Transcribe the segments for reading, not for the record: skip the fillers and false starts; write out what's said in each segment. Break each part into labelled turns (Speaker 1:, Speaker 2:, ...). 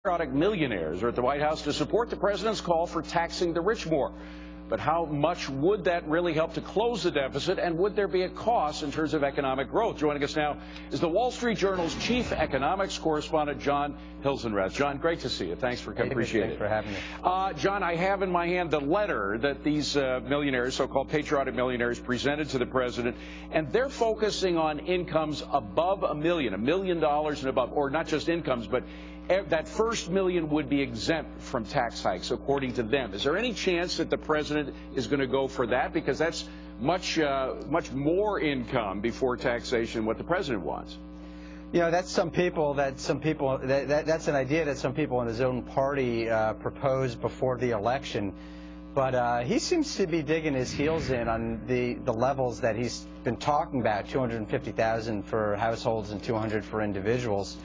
Speaker 1: Patriotic Millionaires are at the White House to support the president's call for taxing the rich more. But how much would that really help to close the deficit, and would there be a cost in terms of economic growth? Joining us now is the Wall Street Journal's chief economics correspondent, John Hilsenrath. John, great to see you. Thanks for coming. Appreciate it.
Speaker 2: Thanks for having me.
Speaker 1: John, I have in my hand the letter that these millionaires, so-called patriotic millionaires, presented to the president, and they're focusing on incomes above $1 million and above, or not just incomes, but that first million would be exempt from tax hikes, according to them. Is there any chance that the president is going to go for that? Because that's much more income before taxation than what the president wants.
Speaker 2: You know, that's an idea that some people in his own party proposed before the election. But he seems to be digging his heels in on the levels that he's been talking about, $250,000 for households and $200,000 for individuals.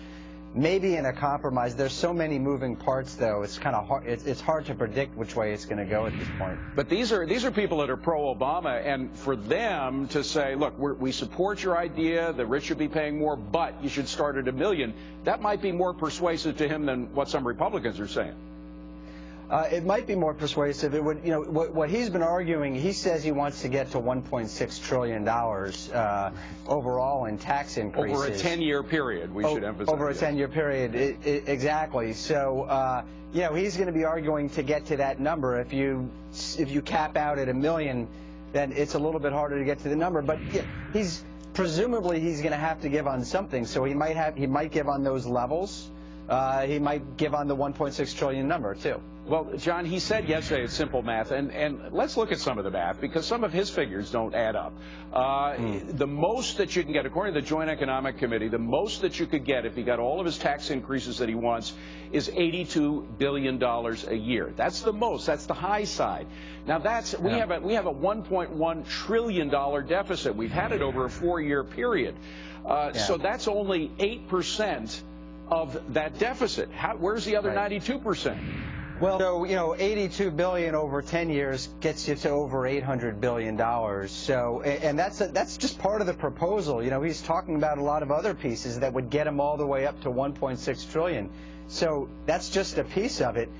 Speaker 2: Maybe in a compromise. There's so many moving parts, though. It's kind of hard. It's hard to predict which way it's going to go at this point.
Speaker 1: But these are people that are pro-Obama, and for them to say, look, we support your idea, the rich should be paying more, but you should start at $1 million. That might be more persuasive to him than what some Republicans are saying.
Speaker 2: It might be more persuasive. It would, you know, what he's been arguing. He says he wants to get to $1.6 trillion overall in tax increases
Speaker 1: over a 10-year period. We should emphasize
Speaker 2: over a 10-year period. Exactly. So, you know, he's going to be arguing to get to that number. If you cap out at $1 million, then it's a little bit harder to get to the number. But presumably he's going to have to give on something. So he might give on those levels. He might give on the $1.6 trillion number too.
Speaker 1: Well, John, he said yesterday it's simple math, and let's look at some of the math, because some of his figures don't add up. The most that you can get, according to the Joint Economic Committee, the most that you could get if he got all of his tax increases that he wants is $82 billion a year. That's the most. That's the high side. Now, we have a $1.1 trillion deficit. We've had it over a 4-year period. So that's only 8% of that deficit. Where's the other 92%?
Speaker 2: Well, so, you know, $82 billion over 10 years gets you to over $800 billion. So, and that's just part of the proposal. You know, he's talking about a lot of other pieces that would get him all the way up to $1.6 trillion. So that's just a piece of it.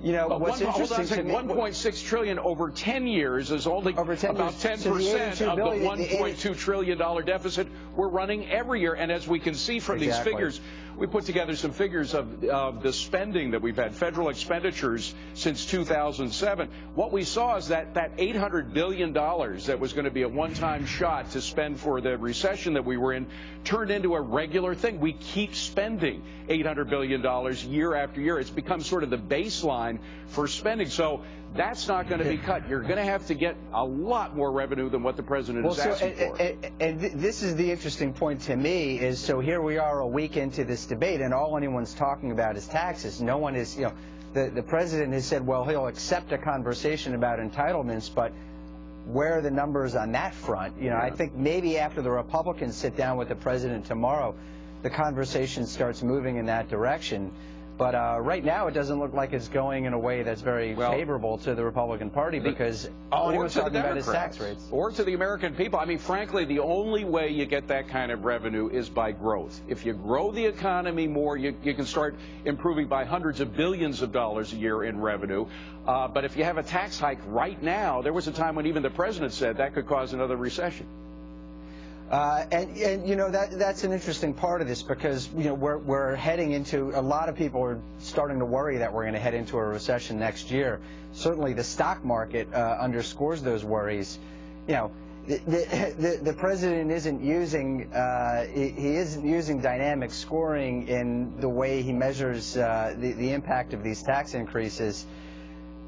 Speaker 2: You know, what's interesting to me,
Speaker 1: $1.6 trillion over 10 years is only about 10% of the $1.2 trillion deficit we're running every year. And as we can see from these figures, we put together some figures of the spending that we've had, federal expenditures since 2007. What we saw is that $800 billion that was going to be a one-time shot to spend for the recession that we were in turned into a regular thing. We keep spending $800 billion year after year. It's become sort of the baseline for spending. So that's not going to be cut. You're going to have to get a lot more revenue than what the president is asking for.
Speaker 2: And this is the interesting point to me is, so here we are a week into this debate, and all anyone's talking about is taxes. No one is, you know, the president has said, well, he'll accept a conversation about entitlements, but where are the numbers on that front? You know, I think maybe after the Republicans sit down with the president tomorrow, the conversation starts moving in that direction. But right now, it doesn't look like it's going in a way that's very favorable to the Republican Party, because all anyone's talking about is tax rates.
Speaker 1: Or to the American people. I mean, frankly, the only way you get that kind of revenue is by growth. If you grow the economy more, you can start improving by hundreds of billions of dollars a year in revenue. But if you have a tax hike right now, there was a time when even the president said that could cause another recession.
Speaker 2: And you know, that's an interesting part of this, because, you know, we're heading into, a lot of people are starting to worry that we're going to head into a recession next year. Certainly the stock market underscores those worries. You know, the president isn't using he isn't using dynamic scoring in the way he measures the impact of these tax increases.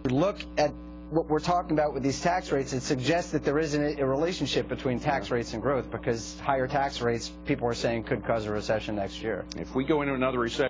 Speaker 2: Look at what we're talking about with these tax rates. It suggests that there isn't a relationship between tax rates and growth, because higher tax rates, people are saying, could cause a recession next year.
Speaker 1: If we go into another recession,